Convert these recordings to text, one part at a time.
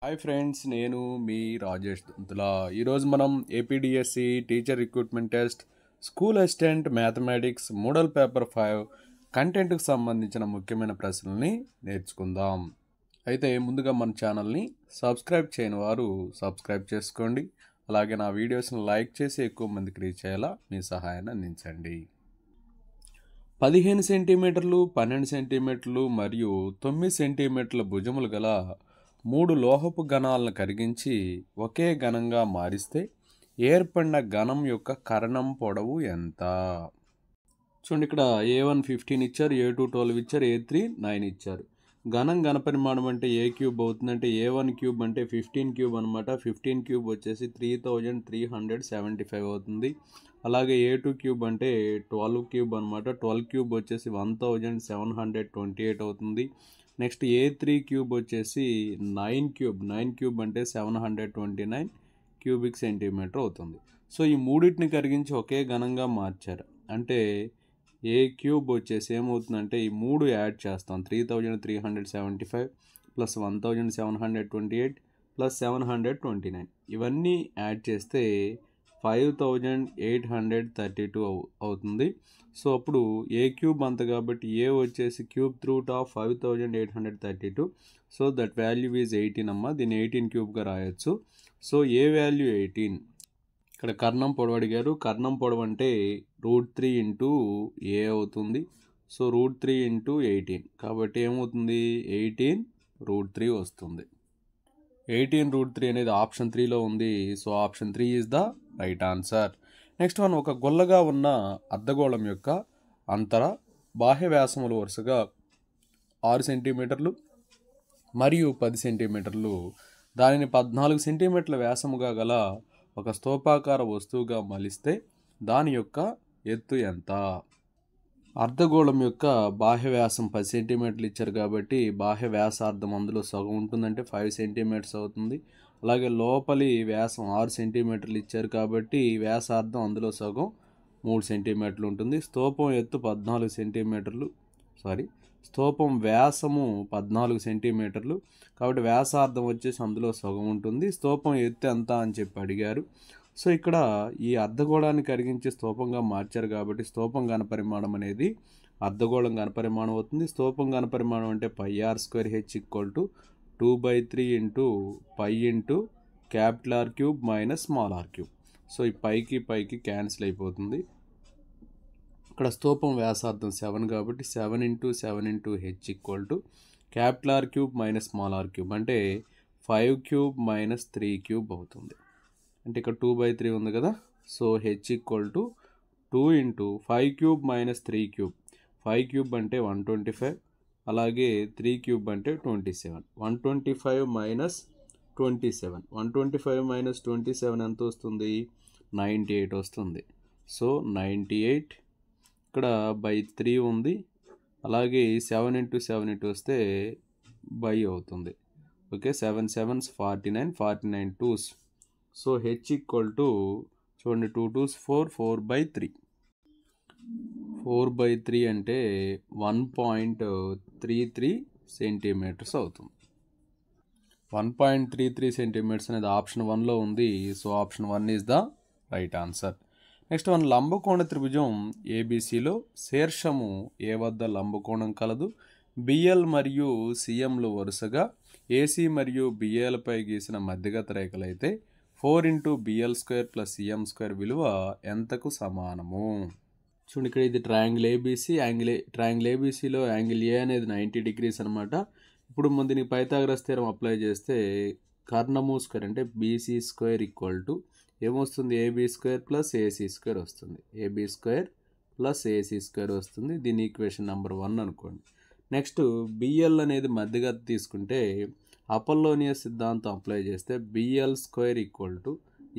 Hi friends, నేను మీ రాజేష్ దుంతులా. ఈరోజు మనం APDSC teacher recruitment test school assistant mathematics model paper 5 కంటెంట్కి సంబంధించిన ముఖ్యమైన ప్రశ్నల్ని నేర్చుకుందాం. అయితే ముందుగా మన ఛానల్ని సబ్స్క్రైబ్ చేయని వారు సబ్స్క్రైబ్ చేసుకోండి. అలాగే నా వీడియోస్ని లైక్ చేసి ఎక్కువ మందికి రీచ్ అయ్యేలా మీ సహాయాన్ని అందించండి. 15 సెంటీమీటర్లు, 12 సెంటీమీటర్లు మరియు 9 సెంటీమీటర్ల భుజములు గల 3 లోహపు ఘనాలను కరిగించి ఒకే ఘనంగా మారిస్తే ఏర్పడిన ఘనం యొక్క కర్ణం పొడవు ఎంత? చూడండి, ఇక్కడ A1 15 ఇచ్చారు, A2 12 ఇచ్చారు, A3 9 ఇచ్చారు. ఘన పరిమాణం అంటే ఏ క్యూబ్ అవుతుందంటే A1 క్యూబ్ అంటే 15 క్యూబ్ అనమాట. 15 క్యూబ్ వచ్చేసి 3375 అవుతుంది. అలాగే A2 క్యూబ్ అంటే 12 క్యూబ్ అనమాట. 12 క్యూబ్ వచ్చేసి 1728 అవుతుంది. నెక్స్ట్ A3 క్యూబ్ వచ్చేసి 9 క్యూబ్ అంటే 729 క్యూబిక్ సెంటీమీటర్ అవుతుంది. సో ఈ మూడింటిని కరిగించి ఒకే ఘనంగా మార్చారు. అంటే ఏ క్యూబ్ వచ్చేసి ఏమవుతుందంటే ఈ మూడు యాడ్ చేస్తాం. 3375 ప్లస్ 1728 ప్లస్ 729 ఇవన్నీ యాడ్ చేస్తే 5832 అవుతుంది. సో అప్పుడు ఏ క్యూబ్ అంత కాబట్టి ఏ వచ్చేసి cube root of 5832. So that value is 18 అమ్మ. దీన్ని 18 క్యూబ్గా రాయొచ్చు. సో ఏ వాల్యూ 18. ఇక్కడ కర్ణం పొడవు అడిగారు. కర్ణం పొడవు అంటే √3 ఇంటూ ఏ అవుతుంది. సో √3 ఇంటూ 18 కాబట్టి ఏమవుతుంది? 18√3 వస్తుంది. 18√3 అనేది ఆప్షన్ 3లో ఉంది. So option 3 is the right answer. Next one, ఒక గొల్లగా ఉన్న అర్ధగోళం యొక్క అంతర బాహ్య వ్యాసములు వరుసగా 6 సెంటీమీటర్లు మరియు 10 సెంటీమీటర్లు. దానిని 14 సెంటీమీటర్ల వ్యాసముగా గల ఒక స్తూపాకార వస్తువుగా మలిస్తే దాని యొక్క ఎత్తు ఎంత? అర్ధగోళం యొక్క బాహ్య వ్యాసం 10 సెంటీమీటర్లు ఇచ్చారు కాబట్టి బాహ్య వ్యాసార్థం అందులో సగం ఉంటుందంటే 5 సెంటీమీటర్స్ అవుతుంది. అలాగే లోపలి వ్యాసం 6 సెంటీమీటర్లు ఇచ్చారు కాబట్టి వ్యాసార్థం అందులో సగం 3 సెంటీమీటర్లు ఉంటుంది. స్తూపం ఎత్తు 14 సెంటీమీటర్లు స్తూపం వ్యాసము 14 సెంటీమీటర్లు కాబట్టి వ్యాసార్థం వచ్చేసి అందులో సగం ఉంటుంది. స్తూపం ఎత్తు ఎంత అని చెప్పి అడిగారు. సో ఇక్కడ ఈ అర్ధగోళాన్ని కరిగించి స్తూపంగా మార్చారు కాబట్టి స్తూపం ఘనపరిమాణం అనేది అర్ధగోళం ఘనపరిమాణం అవుతుంది. స్తూపం ఘనపరిమాణం అంటే πr² h = 2/3 into π into R³ minus r³. So ఈ పైకి క్యాన్సిల్ అయిపోతుంది. ఇక్కడ స్తూపం వ్యాసార్థం 7 కాబట్టి 7 into h = R³ minus r³ అంటే 5³ మైనస్ 3³ అవుతుంది. అంటే ఇక్కడ 2/3 ఉంది కదా. సో h = 2 ఇంటూ 5³ మైనస్ 3³ 5³ అంటే 125, అలాగే 3³ అంటే 27. 125 మైనస్ 27 125 మైనస్ 27 ఎంత వస్తుంది? 98 వస్తుంది. సో 98 ఇక్కడ బై 3 ఉంది. అలాగే 7 ఇంటూ 7 ఇటు వస్తే బై అవుతుంది. Okay, 7 7s 49, 49 2s. So h = చూడండి 2 2s 4, 4/3. 4/3 అంటే 1.33 సెంటీమీటర్స్ అవుతుంది. 1.33 సెంటీమీటర్స్ అనేది ఆప్షన్ 1లో ఉంది. So option 1 is the right answer. Next one, లంబకోణ త్రిభుజం ఏబిసిలో శీర్షము ఏ వద్ద లంబకోణం కలదు. బిఎల్ మరియు సిఎంలు వరుసగా ఏసీ మరియు బిఏలపై గీసిన మధ్యగత రేఖలైతే 4 ఇంటూ BL² ప్లస్ CM² విలువ ఎంతకు సమానము? చూడండి, ఇక్కడ ఇది ట్రయాంగిల్ ఏబిసి. ట్రయాంగిల్ ఏబిసిలో యాంగిల్ ఏ అనేది 90 degrees అనమాట. ఇప్పుడు దీనికి పైథాగరస్ థీరం అప్లై చేస్తే కర్ణము స్క్వేర్ అంటే BC² ఏమొస్తుంది? AB² ప్లస్ AC² వస్తుంది. AB² ప్లస్ AC² వస్తుంది. దీని ఈక్వేషన్ నెంబర్ 1 అనుకోండి. నెక్స్ట్ బిఎల్ అనేది మధ్యగత తీసుకుంటే అపోలోనియస్ సిద్ధాంతం అప్లై చేస్తే BL²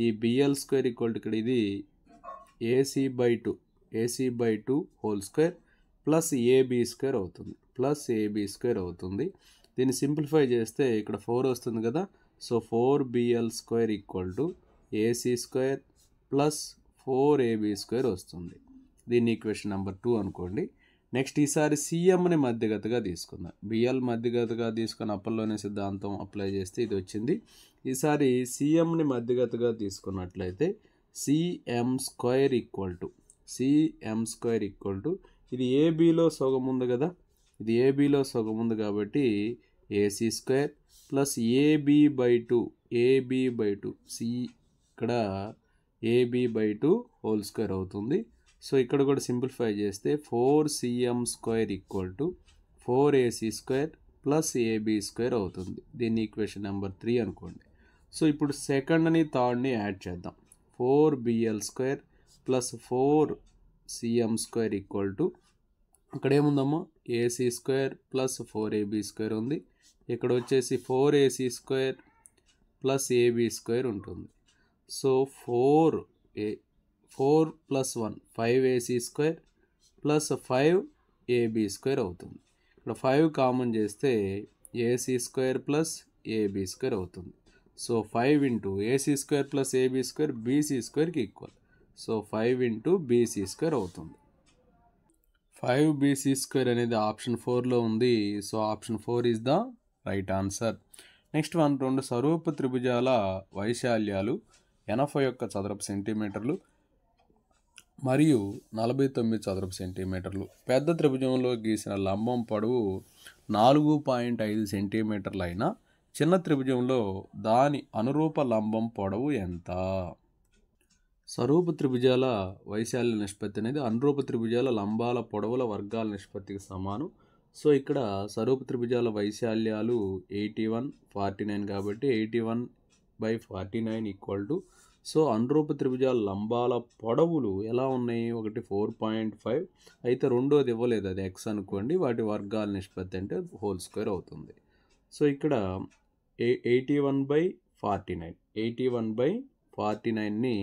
ఈ BL² ఇక్కడ ఇది AC/2 whole square plus AB² అవుతుంది. దీన్ని సింప్లిఫై చేస్తే ఇక్కడ 4 వస్తుంది కదా. So 4BL² AC² plus 4AB² వస్తుంది. దీన్ని ఈక్వేషన్ నెంబర్ 2 అనుకోండి. నెక్స్ట్ ఈసారి సిఎంని మధ్యగతగా తీసుకుందాం. బిఎల్ మధ్యగతగా తీసుకుని అప్పల్లోనే సిద్ధాంతం అప్లై చేస్తే ఇది వచ్చింది. ఈసారి సిఎంని మధ్యగతగా తీసుకున్నట్లయితే సిఎం స్క్వేర్ ఈక్వల్ టు ఇది ఏబీలో సగం ఉంది కదా, ఇది ఏబీలో సగం ఉంది కాబట్టి ఏసీ స్క్వేర్ ప్లస్ ఏబీ/2 సి ఇక్కడ AB/2 హోల్ స్క్వేర్ అవుతుంది. సో ఇక్కడ కూడా సింప్లిఫై చేస్తే 4cm square equal to 4AC square plus AB square అవుతుంది. దీన్ని ఈక్వేషన్ నెంబర్ 3 అనుకోండి. సో ఇప్పుడు సెకండ్ని థర్డ్ని యాడ్ చేద్దాం. 4BL square plus 4cm square equal to ఇక్కడ ఏముందమ్మా AC square plus 4AB square ఉంది. ఇక్కడ వచ్చేసి 4AC square plus AB square ఉంటుంది. So 4 plus 1 5AC square plus 5AB square అవుతుంది. ఇక్కడ 5 కామన్ చేస్తే AC square plus AB square అవుతుంది. So 5 into AC square plus AB square BC స్క్వేర్కి equal. So 5 into BC square అవుతుంది. 5BC square అనేది option 4లో ఉంది. So option 4 is the right answer. Next one, 2 స్వరూప త్రిభుజాల వైశాల్యాలు 81 చదరపు సెంటీమీటర్లు మరియు 49 చదరపు సెంటీమీటర్లు. పెద్ద త్రిభుజంలో గీసిన లంబం పొడవు 4.5 సెంటీమీటర్లు అయినా చిన్న త్రిభుజంలో దాని అనురూప లంబం పొడవు ఎంత? స్వరూప త్రిభుజాల వైశాల్య నిష్పత్తి అనేది అనురూప త్రిభుజాల లంబాల పొడవుల వర్గాల నిష్పత్తికి సమానం. సో ఇక్కడ స్వరూప త్రిభుజాల వైశాల్యాలు 81, 49 కాబట్టి 81/49 ఈక్వల్ టు, సో అనురూప త్రిభుజాల లంబాల పొడవులు ఎలా ఉన్నాయి? ఒకటి 4.5 అయితే రెండోది ఇవ్వలేదు, అది x అనుకోండి, వాటి వర్గాల నిష్పత్తి అంటే హోల్ స్క్వేర్ అవుతుంది. సో ఇక్కడ 81/49ని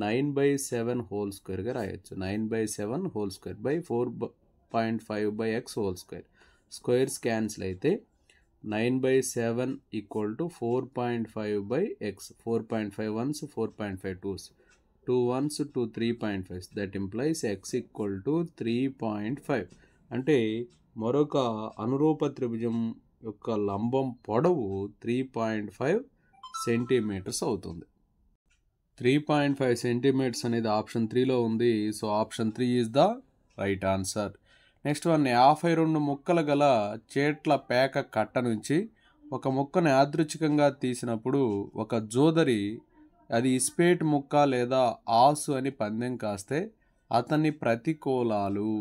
9/7 హోల్ స్క్వేర్గా రాయొచ్చు. 9/7 whole square by 4.5/x whole square. Squares cancel అయితే 9/7 equal to 4.5/x. 4.5 1s, 4.5 2s, 2 1s, 2 3.5. That implies x equal to 3.5. అంటే మరొక అనురూప త్రిభుజం యొక్క లంబం పొడవు 3.5 సెంటీమీటర్స్ అవుతుంది. 3.5 సెంటీమీటర్స్ అనేది ఆప్షన్ 3లో ఉంది. So option 3 is the right answer. Next one, 52 ముక్కలు గల చేట్ల పేక కట్ట నుంచి ఒక ముక్కను యాదృచ్ఛికంగా తీసినప్పుడు ఒక జోదరి అది ఇస్పేట్ ముక్క లేదా ఆసు అని పందెం కాస్తే అతని ప్రతికూలాలు.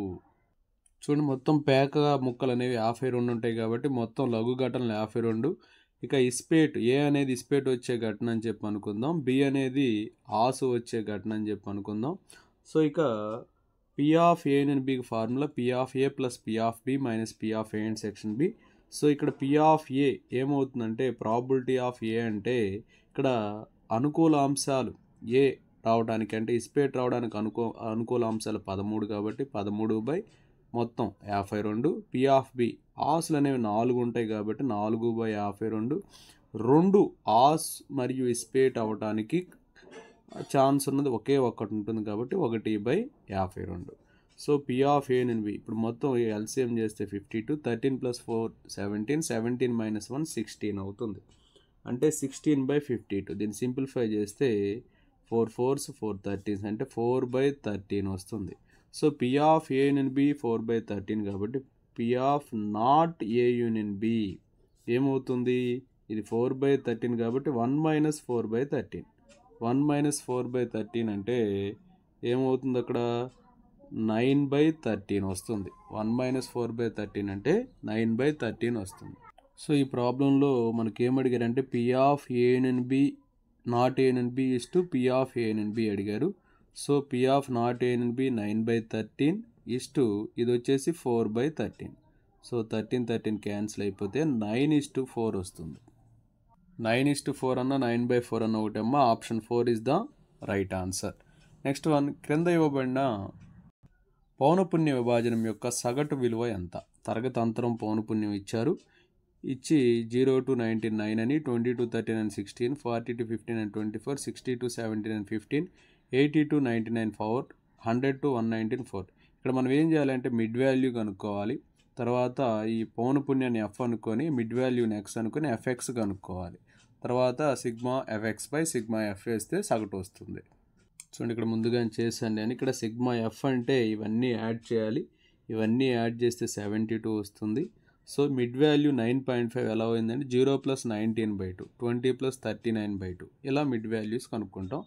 చూడండి, మొత్తం పేక ముక్కలు అనేవి 52 ఉంటాయి కాబట్టి మొత్తం లఘు ఘటనలు 52. ఇక ఇస్పేట్, ఏ అనేది ఇస్పేట్ వచ్చే ఘటన అని చెప్పి అనుకుందాం, బి అనేది ఆసు వచ్చే ఘటన అని చెప్పి అనుకుందాం. సో ఇక P ఆఫ్ ఏ అండ్ బికి formula P of A plus P of B minus P of A and section B. So ఇక్కడ P ఆఫ్ ఏ ఏమవుతుందంటే ప్రాబిలిటీ ఆఫ్ ఏ అంటే ఇక్కడ అనుకూల అంశాలు ఏ రావడానికి అంటే ఇస్పేట్ రావడానికి అనుకూల అంశాలు 13 కాబట్టి 13 మొత్తం 52. P ఆఫ్ బి ఆసులు అనేవి 4 ఉంటాయి కాబట్టి 4/52. 2 ఆస్ మరియు ఇస్పేట్ అవ్వడానికి ఛాన్స్ ఉన్నది ఒకే ఒక్కటి ఉంటుంది కాబట్టి 1/52. So P of A and B ఇప్పుడు మొత్తం ఎల్సిఎం చేస్తే 52, 13 + 4 17, 17 - 1 16 అవుతుంది. అంటే 16/52. దీన్ని సింప్లిఫై చేస్తే 4 4s 4 13s అంటే 4/13 వస్తుంది. So P of A and B 4/13 కాబట్టి P of not A union B ఏమవుతుంది? ఇది 4/13 కాబట్టి 1 - 4/13. 1 - 4/13 అంటే ఏమవుతుంది? అక్కడ 9/13 వస్తుంది. 1 - 4/13 అంటే 9/13 వస్తుంది. సో ఈ ప్రాబ్లంలో మనకి ఏమడిగారంటే P of A and B not A and B is to P of A and B అడిగారు. So P of not A and B 9/13 is to ఇది వచ్చేసి 4/13. సో 13 13 క్యాన్సిల్ అయిపోతే 9:4 వస్తుంది. 9:4 అన్న 9/4 అన్న ఒకటమ్మ. Option 4 is the right answer. Next one, క్రింద ఇవ్వబడిన పౌనపున్య విభాజనం యొక్క సగటు విలువ ఎంత? తరగతి అంతరం పౌనపున్యం ఇచ్చారు. ఇచ్చి 0 to 19 9 అని, 20 to 13 and 16, 40 to 15 and 24, 60 to 17 and 15, 80 to 99 4, 100 to 119 4. ఇక్కడ మనం ఏం చేయాలంటే మిడ్ వాల్యూ కనుక్కోవాలి. తర్వాత ఈ పౌనపున్యాన్ని ఎఫ్ అనుకొని మిడ్ వాల్యూని ఎక్స్ అనుకొని ఎఫ్ఎక్స్ కనుక్కోవాలి. తర్వాత sigma FX by sigma F వేస్తే సగటు వస్తుంది. చూడండి ఇక్కడ ముందుగా చేశాను నేను. ఇక్కడ సిగ్మా ఎఫ్ అంటే ఇవన్నీ యాడ్ చేయాలి. ఇవన్నీ యాడ్ చేస్తే 72 వస్తుంది. సో మిడ్ వాల్యూ 9.5 ఎలా అయిందంటే 0 + 19/2, 20 + 39/2 ఇలా మిడ్ వాల్యూస్ కనుక్కుంటాం.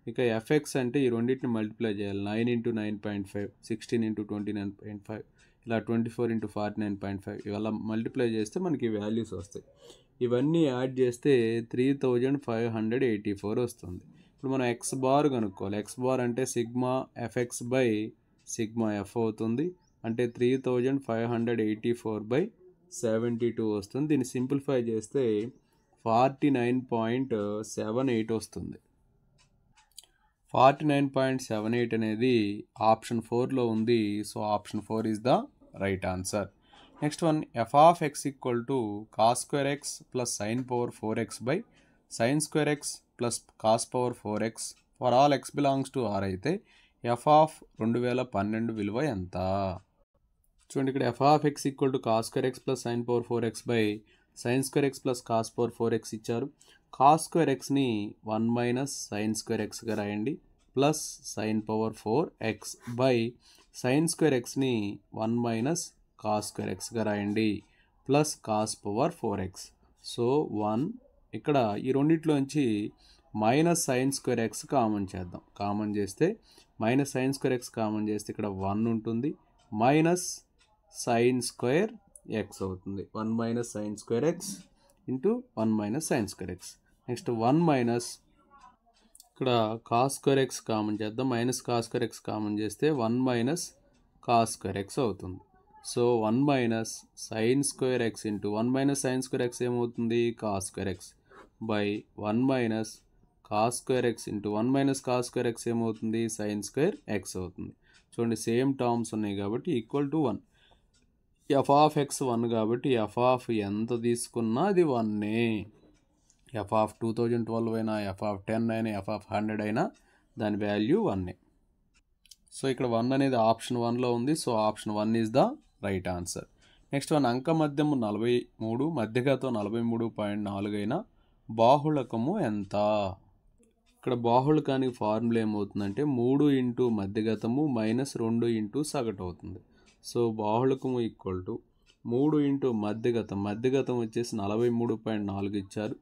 ఇక ఎఫ్ఎక్స్ అంటే ఈ రెండింటిని మల్టిప్లై చేయాలి. 9 × 9.5, 16 × 29.5, ఇలా 24 × 49.5 ఇలా మల్టిప్లై చేస్తే మనకి వాల్యూస్ వస్తాయి. ఇవన్నీ యాడ్ చేస్తే 3584 వస్తుంది. ఇప్పుడు మనం ఎక్స్ బార్ కనుక్కోవాలి. ఎక్స్ బార్ అంటే sigma FX by sigma F అవుతుంది. అంటే 3584/72 వస్తుంది. దీన్ని సింప్లిఫై చేస్తే 49.78 వస్తుంది. 49.78 అనేది ఆప్షన్ 4లో ఉంది. So option 4 is the right answer. Next one, F of X equal to cos square X plus sine power 4x by sine square X plus cos power 4x for all X belongs to R అయితే F of 2012 విలువ ఎంత? చూడండి ఇక్కడ F of X equal to cos square X plus sine power 4x by sine square X plus cos power 4x ఇచ్చారు. Cos square ఎక్స్ని 1 - sine square ఎక్స్గా రాయండి, plus sine power 4x by sine square ఎక్స్ని 1 - cos square ఎక్స్గా రాయండి, plus cos power 4x. So 1 ఇక్కడ ఈ రెండిట్లోంచి minus sine square x common చేద్దాం. కామన్ చేస్తే minus sine square x common చేస్తే ఇక్కడ 1 ఉంటుంది, మైనస్ సైన్ స్క్వేర్ ఎక్స్ అవుతుంది. 1 - sine square x into 1 - sine square x. Next 1 ఇక్కడ కాస్ స్క్వేర్ ఎక్స్ కామన్ చేద్దాం. Minus cos square x common చేస్తే 1 - కాస్ స్క్వేర్ ఎక్స్ అవుతుంది. So 1 - sine square x into 1 - sine square x ఏమవుతుంది? Cos square x by 1 - cos square x into 1 - cos square x ఏమవుతుంది? Sine square x అవుతుంది. చూడండి same terms ఉన్నాయి కాబట్టి equal to 1. F of X 1 కాబట్టి F of ఎంత తీసుకున్నా అది 1. ఎఫ్ ఆఫ్ 2012 అయినా, ఎఫ్ ఆఫ్ 10 అయినా, ఎఫ్ ఆఫ్ 100 అయినా దాని వాల్యూ 1. సో ఇక్కడ 1 అనేది ఆప్షన్ 1లో ఉంది. So option 1 is the right answer. Next one, అంక మధ్యము 43, మధ్యగతం 43.4 అయినా బాహుళకము ఎంత? ఇక్కడ బాహుళకానికి ఫార్ములా ఏమవుతుందంటే 3 × మధ్యగతము -2 × సగటు అవుతుంది. సో బాహుళకము ఈక్వల్ టు 3 × మధ్యగతం, మధ్యగతం వచ్చేసి 43.4 ఇచ్చారు,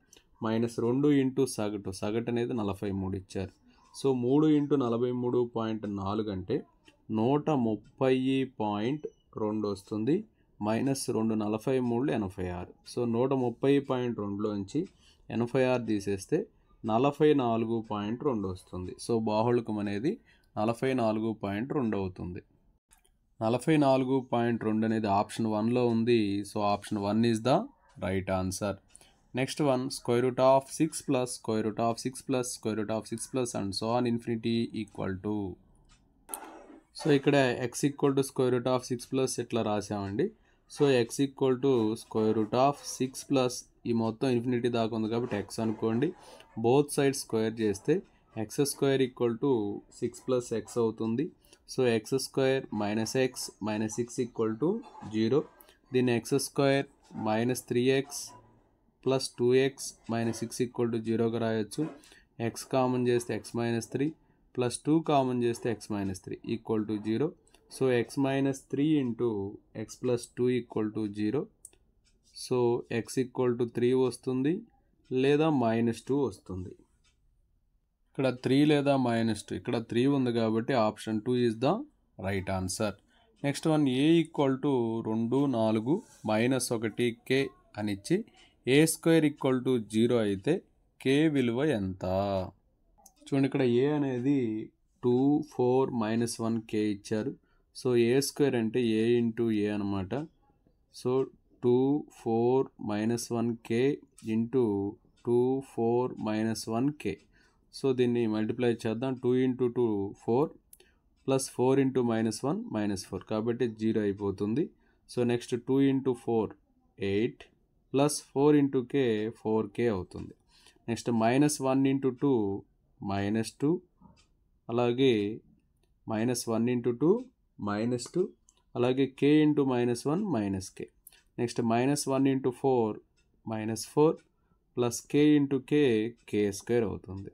-2 × సగటు, సగటు అనేది 43 ఇచ్చారు. సో 3 × 43.4 అంటే 130.2 వస్తుంది, -2 43 86. సో 130.2లోంచి 86 తీసేస్తే 44.2 వస్తుంది. సో బాహుళకం అనేది 44.2 అవుతుంది. 44.2 అనేది ఆప్షన్ 1లో ఉంది. So option 1 is the right answer. Next one, √6 plus √6 plus √6 plus and so on infinity equal to. So ఇక్కడ x ఈక్వల్ టు √6 ప్లస్ ఇట్లా రాసామండి. So x equal to √6 plus ఈ మొత్తం ఇన్ఫినిటీ దాకా ఉంది కాబట్టి x అనుకోండి. బోత్ సైడ్ స్క్వేర్ చేస్తే x² ఈక్వల్ టు 6 + x అవుతుంది. So x² - x - 6 equal to 0. దీన్ని x² - 3x plus 2x - 6 equal to 0గా రాయొచ్చు. x కామన్ చేస్తే x - 3 ప్లస్ 2 కామన్ చేస్తే x - 3 equal to 0. So x - 3 into x plus 2 equal to 0. So x equal to 3 వస్తుంది లేదా -2 వస్తుంది. ఇక్కడ 3 లేదా -2, ఇక్కడ 3 ఉంది కాబట్టి option 2 is the right answer. Next one, a equal to 2 4 -1k అని ఇచ్చి a² ఈక్వల్ టు 0 అయితే k విలువ ఎంత? చూడండి ఇక్కడ a అనేది 2 4 -1k ఇచ్చారు. సో a² అంటే a ఇంటూ a అనమాట. So 2 4 -1k into 2 4 -1k. So దీన్ని మల్టిప్లై చేద్దాం. 2 × 2 4 ప్లస్ 4 × -1 -4 కాబట్టి 0 అయిపోతుంది. So next 2 × 4 8 plus 4 × k 4k అవుతుంది. నెక్స్ట్ -1 × 2 -2, అలాగే -1 × 2 -2, అలాగే k into -1 -k. Next -1 into 4 -4 plus k into k square అవుతుంది.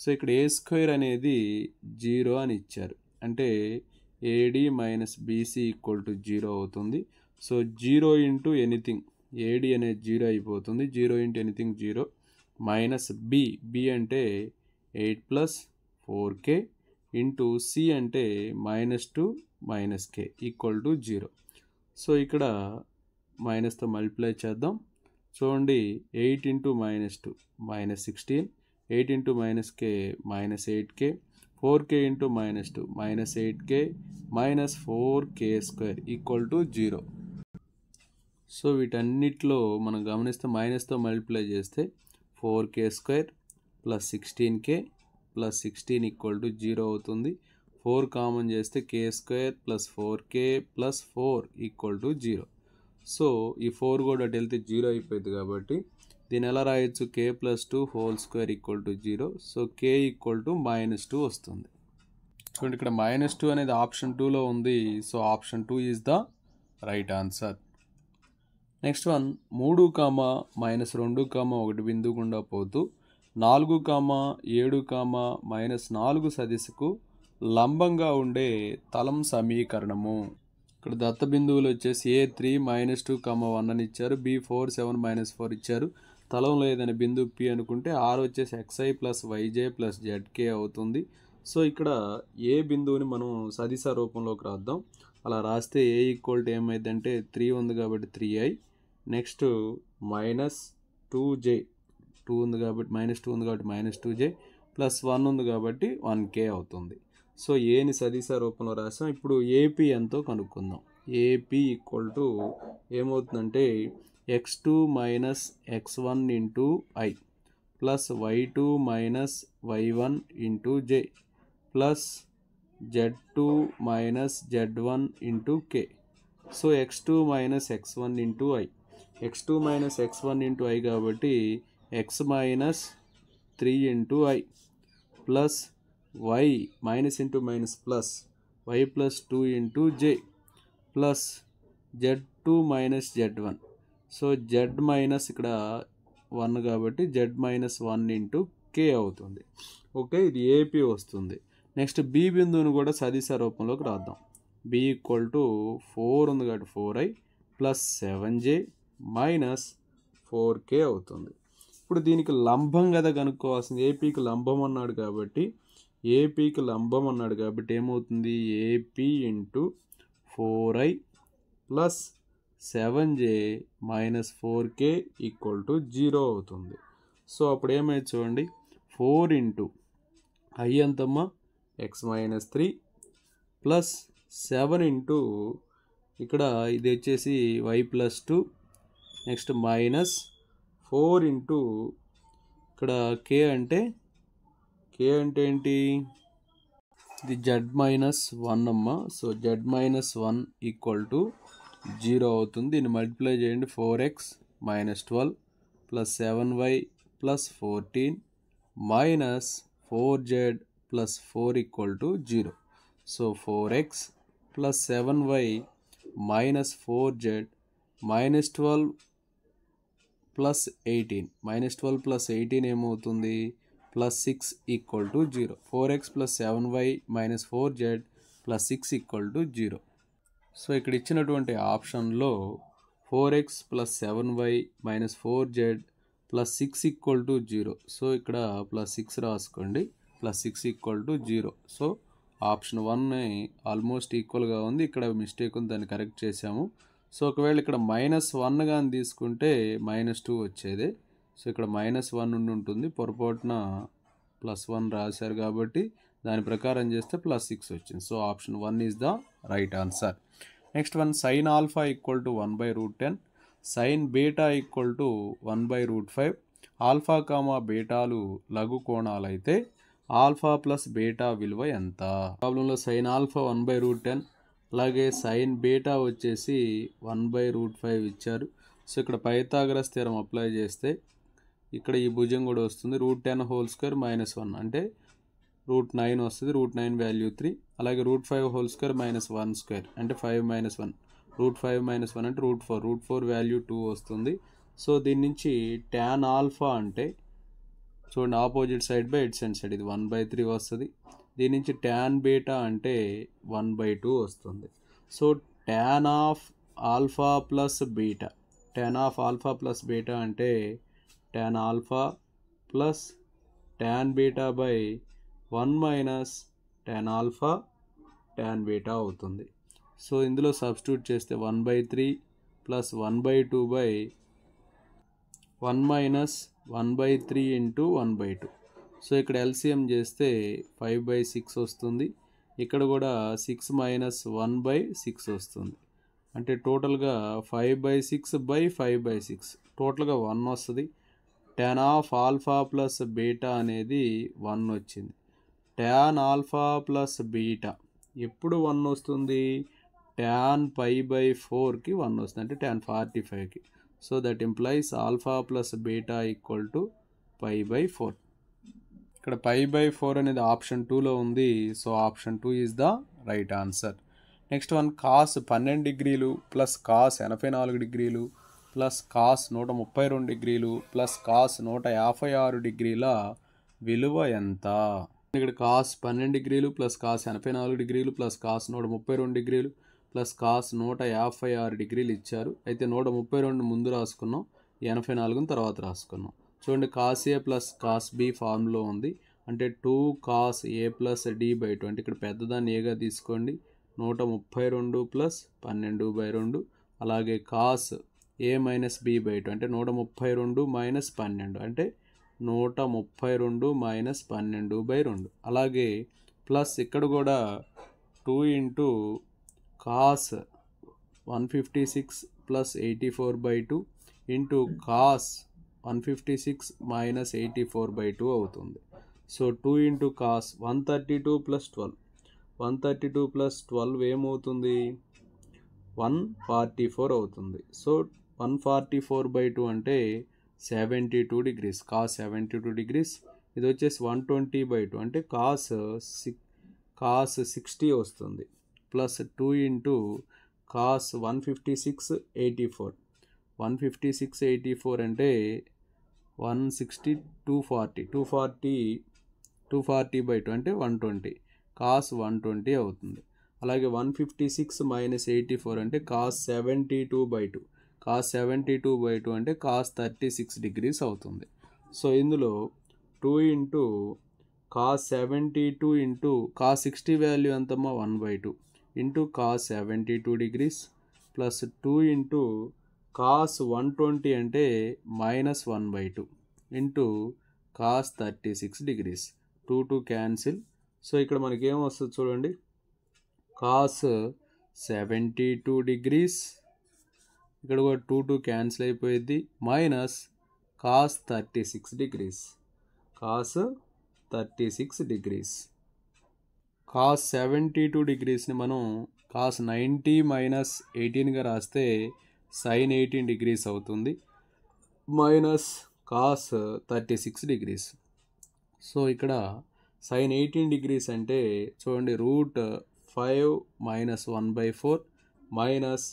సో ఇక్కడ ఏ స్క్వేర్ అనేది 0 అని ఇచ్చారు, అంటే AD minus BC equal to 0 అవుతుంది. సో 0 ఇంటూ ఎనీథింగ్, AD అనేది 0 అయిపోతుంది, 0 ఇంటూ ఎనీథింగ్ 0, మైనస్ B అంటే 8 ప్లస్ 4k ఇంటూ C అంటే -2 -k ఈక్వల్ టు 0. సో ఇక్కడ మైనస్తో మల్టిప్లై చేద్దాం. చూడండి, 8 into -2 -16, 8 into -k -8k, 4k into -2 -8k -4k square equal to 0. So వీటన్నిటిలో మనం గమనిస్తే మైనస్తో మల్టిప్లై చేస్తే 4k square plus 16k plus 16 equal to 0 అవుతుంది. 4 కామన్ చేస్తే k square plus 4k plus 4 equal to 0. So ఈ 4 కూడా అటు వెళ్తే 0 అయిపోయింది కాబట్టి దీన్ని ఎలా రాయొచ్చు, k plus 2 whole square equal to 0. So k equal to -2 వస్తుంది. చూడండి, ఇక్కడ -2 అనేది ఆప్షన్ 2లో ఉంది. So option 2 is the right answer. Next one, 3, -2, 1 బిందువు గుండా పోతూ 4, 7, -4 సదిశకు లంబంగా ఉండే తలం సమీకరణము. ఇక్కడ దత్త బిందువులు వచ్చేసి A3 -2, 1 అని ఇచ్చారు, B4 7 -4 ఇచ్చారు. తలంలో ఏదైనా బిందువు P అనుకుంటే R వచ్చేసి xi plus yj plus zk అవుతుంది. సో ఇక్కడ ఏ బిందువుని మనం సదిశ రూపంలోకి రాద్దాం. అలా రాస్తే A ఈక్వల్ టు ఏమైందంటే 3 ఉంది కాబట్టి 3i, నెక్స్ట్ -2j, 2 ఉంది కాబట్టి -2 ఉంది కాబట్టి -2j ప్లస్ 1 ఉంది కాబట్టి 1k అవుతుంది. సో ఏని సదిశ రూపంలో రాసాం. ఇప్పుడు ఏపీ ఎంతో కనుక్కుందాం. ఏపీ ఈక్వల్ టు ఏమవుతుందంటే x2 minus x1 into i plus y2 minus y1 into j plus z2 minus z1 into k. So x2 minus x1 into i, x2 minus x1 into i కాబట్టి x minus 3 into i plus y minus into minus plus y plus 2 into j plus z2 minus z1. So z minus ఇక్కడ 1 కాబట్టి z minus 1 into k అవుతుంది. Okay, ఇది AP వస్తుంది. Next B బిందువును కూడా సదిశ రూపంలోకి రాద్దాం. b ఈక్వల్ టు 4 ఉంది కాబట్టి 4i plus 7j minus 4k అవుతుంది. ఇప్పుడు దీనికి లంబం కదా కనుక్కోవాల్సింది. ఏపీకి లంబం అన్నాడు కాబట్టి ఏమవుతుంది, AP into 4i plus 7j minus 4k equal to 0 అవుతుంది. సో అప్పుడు ఏమైంది చూడండి, 4 ఇంటూ i ఎంతమ్మా x మైనస్ 3 ప్లస్ 7 ఇంటూ ఇక్కడ ఇది వచ్చేసి y plus 2, next minus 4 into ఇక్కడ k అంటే ఏంటి, ఇది z మైనస్ 1 అమ్మా. So z minus 1 equal to 0 అవుతుంది. దీన్ని మల్టిప్లై చేయండి. 4x minus 12 plus 7y plus 14 minus 4z plus 4 equal to 0. So 4x plus 7y minus 4z minus 12 plus 18, minus 12 plus 18 ఏమవుతుంది, plus 6 equal to 0. 4x plus 7y minus 4z plus 6 equal to 0. So ఇక్కడ ఇచ్చినటువంటి ఆప్షన్లో 4x plus 7y minus 4z plus 6 equal to 0. So ఇక్కడ plus 6 రాసుకోండి, plus 6 equal to 0. So option 1 almost ఈక్వల్గా ఉంది. ఇక్కడ mistake ఉంది, దాన్ని కరెక్ట్ చేసాము. సో ఒకవేళ ఇక్కడ -1 కానీ తీసుకుంటే -2 వచ్చేది. సో ఇక్కడ -1 ఉండి ఉంటుంది, పొరపాటున +1 రాశారు కాబట్టి దాని ప్రకారం చేస్తే +6 వచ్చింది. So option 1 is the right answer. Next one, sin alpha equal to 1/√10, sin beta equal to 1/√5. Alpha comma బీటాలు లఘు కోణాలు అయితే ఆల్ఫా ప్లస్ బీటా విలువ ఎంత? ప్రాబ్లంలో sin ఆల్ఫా 1/√10, అలాగే sin బీటా వచ్చేసి 1/√5 ఇచ్చారు. సో ఇక్కడ పైథాగరస్ థీరం అప్లై చేస్తే ఇక్కడ ఈ భుజం కూడా వస్తుంది. √10 హోల్ స్క్వేర్ -1 అంటే రూట్ 9 వస్తుంది. Root 9 value 3. అలాగే root 5 whole square minus 1 square అంటే 5 మైనస్ 1. రూట్ 5 మైనస్ 1 అంటే రూట్ 4. రూట్ 4 వాల్యూ 2 వస్తుంది. సో దీని నుంచి ట్యాన్ ఆల్ఫా అంటే చూడండి opposite side by adjacent side ఇది 1/3 వస్తుంది. దీని నుంచి ట్యాన్ బీటా అంటే 1/2 వస్తుంది. So tan of alpha plus beta, tan of alpha plus beta అంటే tan alpha plus tan beta by 1 minus tan alpha tan beta అవుతుంది. సో ఇందులో సబ్స్టిట్యూట్ చేస్తే 1/3 plus 1/2 by 1 minus 1/3 into 1/2. So ఇక్కడ LCM చేస్తే 5/6 వస్తుంది. ఇక్కడ కూడా 6 మైనస్ 1/6 వస్తుంది. అంటే టోటల్గా 5/6 బై 5/6 టోటల్గా 1 వస్తుంది. Tan of alpha plus beta అనేది 1 వచ్చింది. ట్యాన్ ఆల్ఫా ప్లస్ బీటా ఎప్పుడు 1 వస్తుంది? ట్యాన్ π/4కి 1 వస్తుంది, అంటే ట్యాన్ 45కి. So that implies alpha plus beta equal to π/4. ఇక్కడ π/4 అనేది ఆప్షన్ 2లో ఉంది. So option 2 is the right answer. Next one cos 12 డిగ్రీలు ప్లస్ కాస్ 84 డిగ్రీలు ప్లస్ కాస్ 132 డిగ్రీలు ప్లస్ కాస్ 156 డిగ్రీల విలువ ఎంత? ఇక్కడ కాస్ 12 డిగ్రీలు ప్లస్ కాస్ 84 డిగ్రీలు ప్లస్ కాస్ 132 డిగ్రీలు ప్లస్ కాస్ 156 డిగ్రీలు ఇచ్చారు. అయితే 132 ముందు రాసుకున్నాం, 84 తర్వాత రాసుకున్నాం. చూడండి cos A plus cos B ఫార్ములో ఉంది. అంటే 2 కాస్ ఏ ప్లస్ d/2 అంటే ఇక్కడ పెద్దదాన్ని ఏగా తీసుకోండి. 132 ప్లస్ 12/2 అలాగే కాస్ ఏ మైనస్ b/2 అంటే 132 మైనస్ 12 అంటే 132 మైనస్ 12/2. అలాగే ప్లస్ ఇక్కడ కూడా 2 into cos 156 plus 84/2 into cos 156 minus 84/2 అవుతుంది. So 2 into cos 132 plus 12, 132 plus 12 ఏమవుతుంది? 144 అవుతుంది. సో 144/2 అంటే 72 డిగ్రీస్, కాస్ 72 డిగ్రీస్. ఇది వచ్చేసి 120/2 అంటే కాస్ 60 వస్తుంది. ప్లస్ 2 ఇంటూ కాస్ 156 84, 156 84 అంటే 160 240, 240/2 అంటే 120, కాస్ 120 అవుతుంది. అలాగే 156 మైనస్ 84 అంటే కాస్ 72/2, కాస్ 72/2 అంటే కాస్ 36 డిగ్రీస్ అవుతుంది. సో ఇందులో 2 into cos 72 into cos 60 value ఎంతమ్మా 1/2 into cos 72 degrees plus 2 into cos 120 అంటే minus 1/2 into cos 36 degrees. 2 cancel. So ఇక్కడ మనకి ఏం వస్తుంది చూడండి, కాస్ 72 డిగ్రీస్, ఇక్కడ కూడా 2 క్యాన్సిల్ అయిపోయింది, minus cos 36 degrees, cos 36 degrees. Cos 72 డిగ్రీస్ని మనం కాస్ 90 మైనస్ 18గా రాస్తే సైన్ 18 డిగ్రీస్ అవుతుంది, మైనస్ కాస్ 36 డిగ్రీస్. సో ఇక్కడ సైన్ 18 డిగ్రీస్ అంటే చూడండి root 5 minus 1/4 minus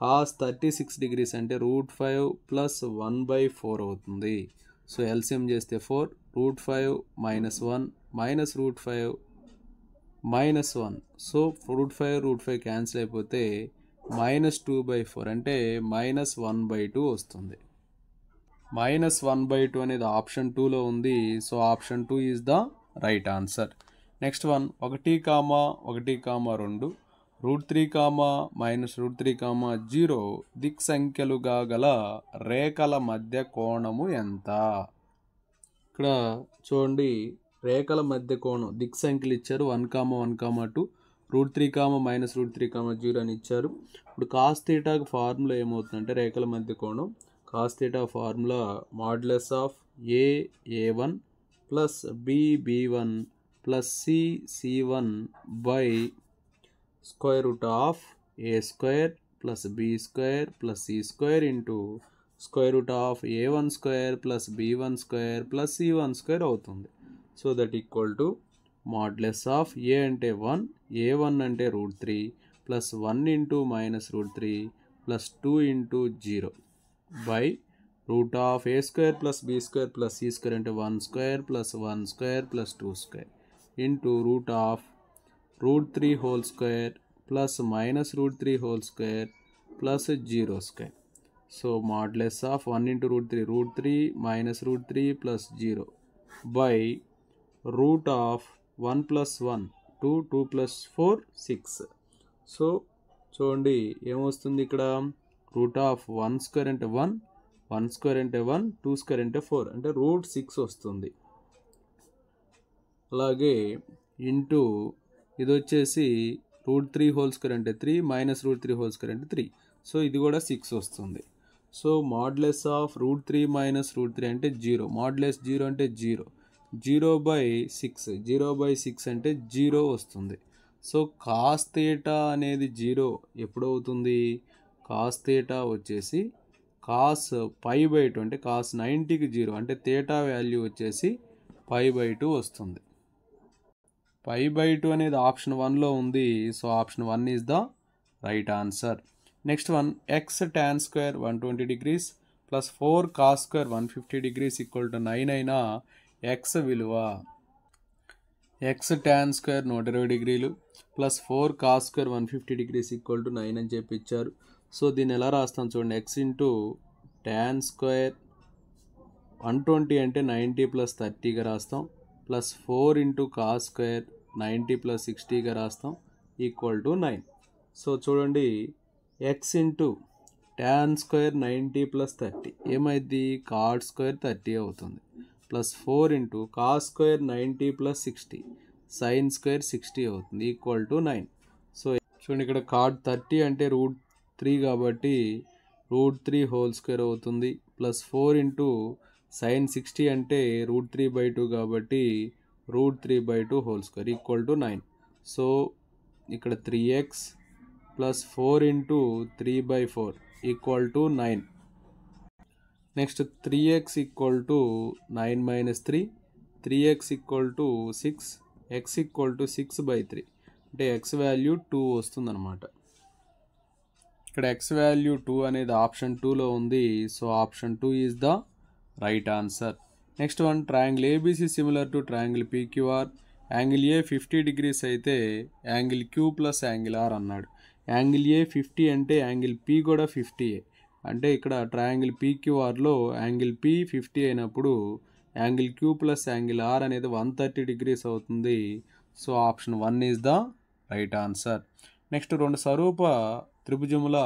cos 36 degrees అంటే రూట్ 5 ప్లస్ 1/4 అవుతుంది. సో ఎల్సిఎం చేస్తే 4, root 5 minus 1 minus root 5 minus 1. So root 5 cancel అయిపోతే మైనస్ 2/4 అంటే మైనస్ 1/2 వస్తుంది. మైనస్ 1/2 అనేది ఆప్షన్ 2లో ఉంది. So option 2 is the right answer. Next one 1,1,2 root 3, minus root 3, 0 దిక్ సంఖ్యలుగా గల రేఖల మధ్య కోణము ఎంత? ఇక్కడ చూడండి రేఖల మధ్య కోణం దిక్ సంఖ్యలు ఇచ్చారు 1,1,2 రూట్ 3, మైనస్ రూట్ 3, 0 అని ఇచ్చారు. ఇప్పుడు కాస్ థీటాకి ఫార్ములా ఏమవుతుందంటే రేఖల మధ్య కోణం cos theta formula modulus of a1 plus b1 plus c1 by square root of a² plus b² plus c² into square root of a1² plus b1² plus c1² అవుతుంది. So that equal to modulus of A అంటే 1, a1 అంటే √3 plus 1 into minus √3 plus 2 into 0 by root of A square plus B square plus C square అంటే 1 square plus 1 square plus 2 square into root of √3 whole square plus minus √3 whole square plus 0 square. So modulus of 1 into √3 minus √3 plus 0 by root of 1 plus 1 2 plus 4 6. So చూడండి ఏమొస్తుంది ఇక్కడ root of 1 square అంటే 1 square అంటే 1 2 square అంటే 4 అంటే √6 వస్తుంది. అలాగే into ఇది వచ్చేసి √3 హోల్ స్క్వేర్ అంటే 3 మైనస్ √3 హోల్ స్క్వేర్ అంటే 3. సో ఇది కూడా 6 వస్తుంది. సో మాడ్యులస్ ఆఫ్ √3 మైనస్ √3 అంటే 0. మాడ్యులస్ 0 అంటే 0. 0/6 అంటే 0 వస్తుంది. సో కాస్ థీటా అనేది 0 ఎప్పుడు అవుతుంది? కాస్ థీటా వచ్చేసి కాస్ π/2 అంటే కాస్ 90కి 0 అంటే థీటా వాల్యూ వచ్చేసి π/2 వస్తుంది. π/2 అనేది ఆప్షన్ 1లో ఉంది. So option 1 is the right answer. Next one x tan square 120 degrees plus 4 cos square 150 degrees equal to 9 అయినా x విలువ x tan స్క్వేర్ 120 డిగ్రీలు plus 4 cos square 150 degrees equal to 9 అని చెప్పి ఇచ్చారు. సో దీన్ని ఎలా రాస్తాం చూడండి. x ఇంటూ tan స్క్వేర్ 120 అంటే 90 ప్లస్ 30గా రాస్తాం plus 4 into cos square 90 plus 60గా రాస్తాం ఈక్వల్ టు 9. సో చూడండి x into tan square 90 plus 30 ఏమైంది? cot స్క్వేర్ 30 అవుతుంది plus 4 into cos square 90 plus 60 sin square 60 అవుతుంది ఈక్వల్ టు 9. సో చూడండి ఇక్కడ cot 30 అంటే √3 కాబట్టి √3 హోల్ స్క్వేర్ అవుతుంది ప్లస్ 4 ఇంటూ sin 60 అంటే √3/2 కాబట్టి √3/2 whole square equal to 9. So ఇక్కడ 3x plus 4 into 3/4 equal to 9. Next 3x equal to 9 minus 3 3x equal to 6 x equal to 6/3 అంటే x వాల్యూ 2 వస్తుందన్నమాట. ఇక్కడ x వాల్యూ 2 అనేది ఆప్షన్ 2లో ఉంది. So option 2 is the right answer. Next one triangle ABC similar to triangle PQR. Angle A 50 degrees అయితే angle Q plus angle R అన్నాడు. Angle A 50 అంటే angle P కూడా 50 అంటే ఇక్కడ ట్రయాంగిల్ పీక్యూఆర్లో యాంగిల్ పి 50 అయినప్పుడు angle Q plus angle R అనేది 130 degrees అవుతుంది. So option 1 is the right answer. Next రెండు స్వరూప త్రిభుజముల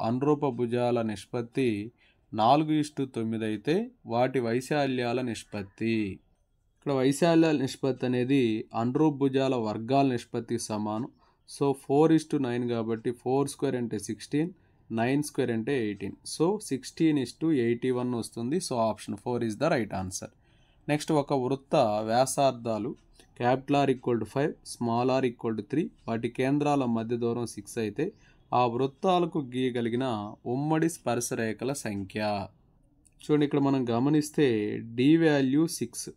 అనురూప భుజాల నిష్పత్తి 4:9 అయితే వాటి వైశాల్యాల నిష్పత్తి. ఇక్కడ వైశాల్యాల నిష్పత్తి అనేది అనురూప భుజాల వర్గాల నిష్పత్తికి సమానం. సో 4:9 కాబట్టి 4 స్క్వేర్ అంటే 16 9 స్క్వేర్ అంటే 18. సో 16:81 వస్తుంది. So option 4 is the right answer. Next ఒక వృత్త వ్యాసార్థాలు capital R equal to 5 small R equal to 3 వాటి కేంద్రాల మధ్య దూరం 6 అయితే ఆ వృత్తాలకు గీయగలిగిన ఉమ్మడి స్పర్శరేఖల సంఖ్య. చూడండి ఇక్కడ మనం గమనిస్తే D value 6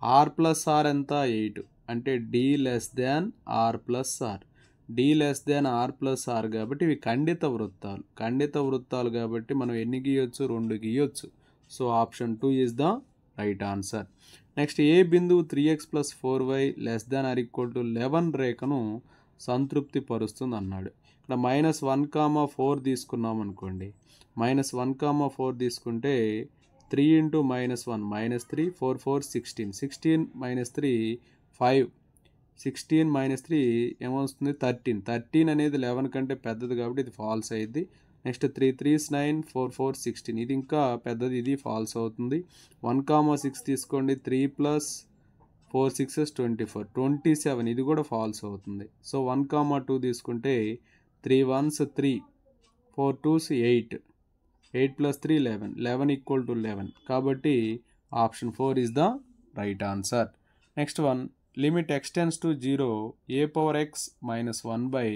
R plus R ఎంత 8 అంటే D less than R plus R. D less than R plus R కాబట్టి ఇవి ఖండిత వృత్తాలు కాబట్టి మనం ఎన్ని గీయొచ్చు? 2 గీయొచ్చు. So option 2 is the right answer. Next ఏ బిందువు 3x plus 4y less than R equal to 11 రేఖను సంతృప్తి పరుస్తుంది అన్నాడు. ఇక్కడ -1,4 తీసుకున్నాం అనుకోండి. -1,4 తీసుకుంటే 3 ఇంటూ -1 -3 4 4 16 16 - 3 5 16 - 3 ఏమొస్తుంది 13 13 అనేది 11 కంటే పెద్దది కాబట్టి ఇది ఫాల్స్ అయ్యింది. నెక్స్ట్ 3 3s 9 4 4 16 ఇది ఇంకా పెద్దది, ఇది ఫాల్స్ అవుతుంది. 1,6 తీసుకోండి 3 + 4 6s 24 27 ఇది కూడా ఫాల్స్ అవుతుంది. సో 1,2 తీసుకుంటే 3 1s 3 4 2s 8 8 + 3 11 11 ఈక్వల్ టు 11 కాబట్టి option 4 is the right answer. Next one limit x tends to 0 a power x minus 1 by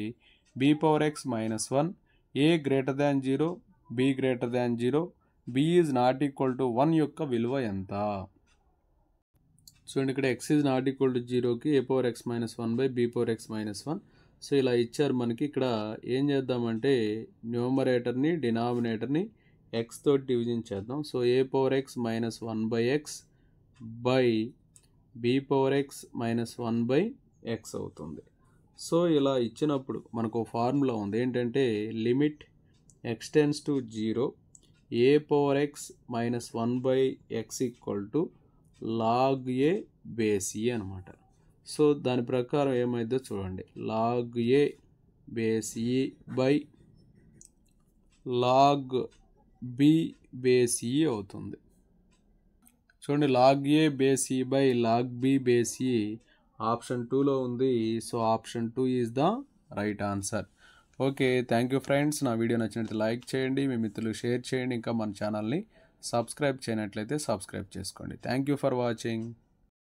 b power x minus 1 a greater than 0 b greater than 0 b is not equal to 1 యొక్క విలువ ఎంత? So ఇక్కడ x is not equal to 0కి a power x minus 1 by b power x minus 1. So ఇలా ఇచ్చారు మనకి. ఇక్కడ ఏం చేద్దామంటే న్యూమరేటర్ని డినామినేటర్ని x తోటి డివిజన్ చేద్దాం. So a power x minus 1 by x by b power x minus 1 by x అవుతుంది. సో ఇలా ఇచ్చినప్పుడు మనకు ఫార్ములా ఉంది ఏంటంటే limit x tends to 0 a power x minus 1 by x equal to log a base e అనమాట. So దాని ప్రకారం ఏమైందో చూడండి. log a base e by log b base e అవుతుంది. చూడండి log a base e by log b base e option 2లో ఉంది. So option 2 is the right answer. Okay, thank you friends. నా వీడియో నచ్చినట్లయితే లైక్ చేయండి, మీ మిత్రులు share చేయండి, ఇంకా మన ఛానల్ని సబ్స్క్రైబ్ చేయనట్లయితే సబ్స్క్రైబ్ చేసుకోండి. Thank you for watching.